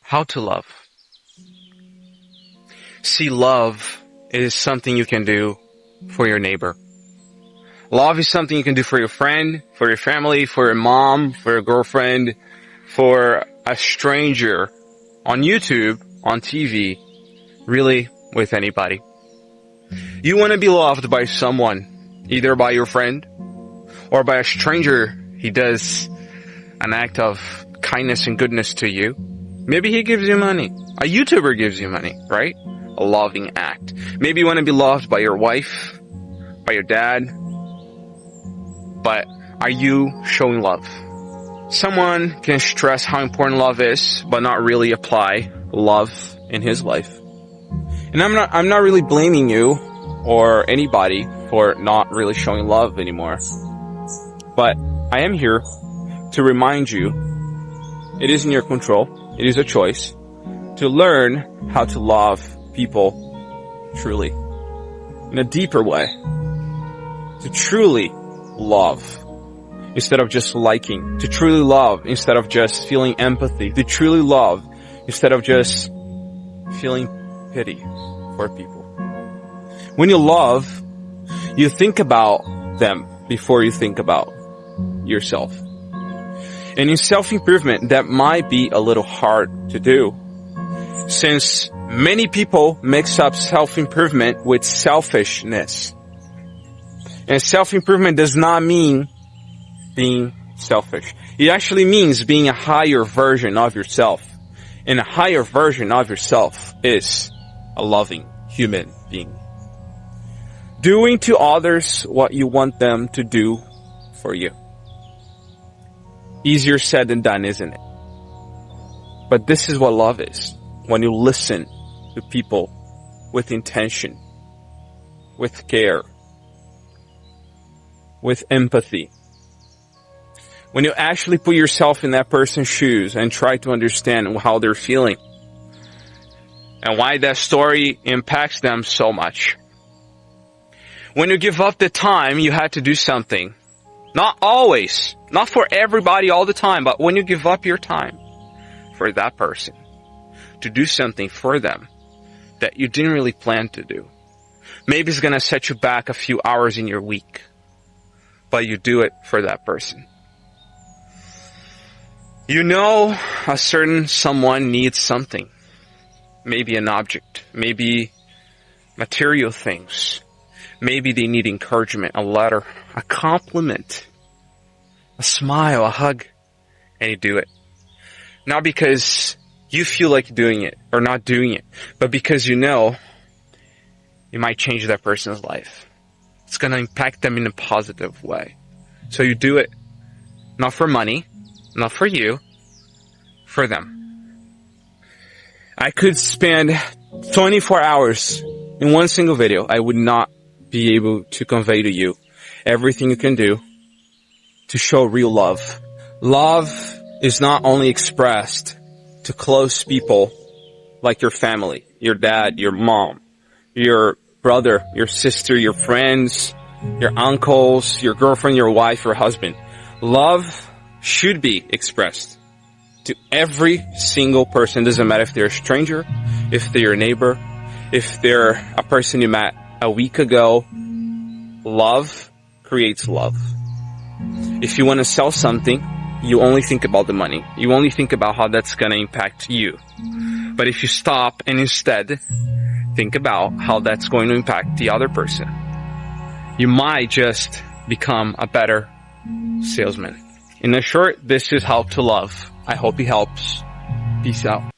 How to love. See, love is something you can do for your neighbor. Love is something you can do for your friend, for your family, for your mom, for your girlfriend, for a stranger, on YouTube, on TV, really with anybody. You want to be loved by someone, either by your friend or by a stranger. He does an act of kindness and goodness to you. Maybe he gives you money. A YouTuber gives you money, right? A loving act. Maybe you want to be loved by your wife, by your dad. But are you showing love? Someone can stress how important love is, but not really apply love in his life. And I'm not really blaming you or anybody for not really showing love anymore. But I am here to remind you, it is in your control, it is a choice, to learn how to love people truly, in a deeper way. To truly love, instead of just liking. To truly love, instead of just feeling empathy. To truly love, instead of just feeling pity for people. When you love, you think about them before you think about yourself. And in self-improvement, that might be a little hard to do, since many people mix up self-improvement with selfishness. And self-improvement does not mean being selfish. It actually means being a higher version of yourself. And a higher version of yourself is a loving human being. Doing to others what you want them to do for you. Easier said than done, isn't it? But this is what love is. When you listen to people with intention, with care, with empathy. When you actually put yourself in that person's shoes and try to understand how they're feeling and why that story impacts them so much. When you give up the time you had to do something, not always, not for everybody all the time, but when you give up your time for that person to do something for them that you didn't really plan to do. Maybe it's going to set you back a few hours in your week, but you do it for that person. You know a certain someone needs something. Maybe an object, maybe material things. Maybe they need encouragement, a letter, a compliment, a smile, a hug, and you do it. Not because you feel like doing it or not doing it, but because you know it might change that person's life. It's going to impact them in a positive way. So you do it not for money, not for you, for them. I could spend 24 hours in one single video. I would not be able to convey to you everything you can do to show real love. Love is not only expressed to close people like your family, your dad, your mom, your brother, your sister, your friends, your uncles, your girlfriend, your wife, your husband. Love should be expressed to every single person. Doesn't matter if they're a stranger, if they're your neighbor, if they're a person you met a week ago. Love creates love. If you want to sell something, you only think about the money. You only think about how that's going to impact you. But if you stop and instead think about how that's going to impact the other person, you might just become a better salesman. In a short, this is how to love. I hope it helps. Peace out.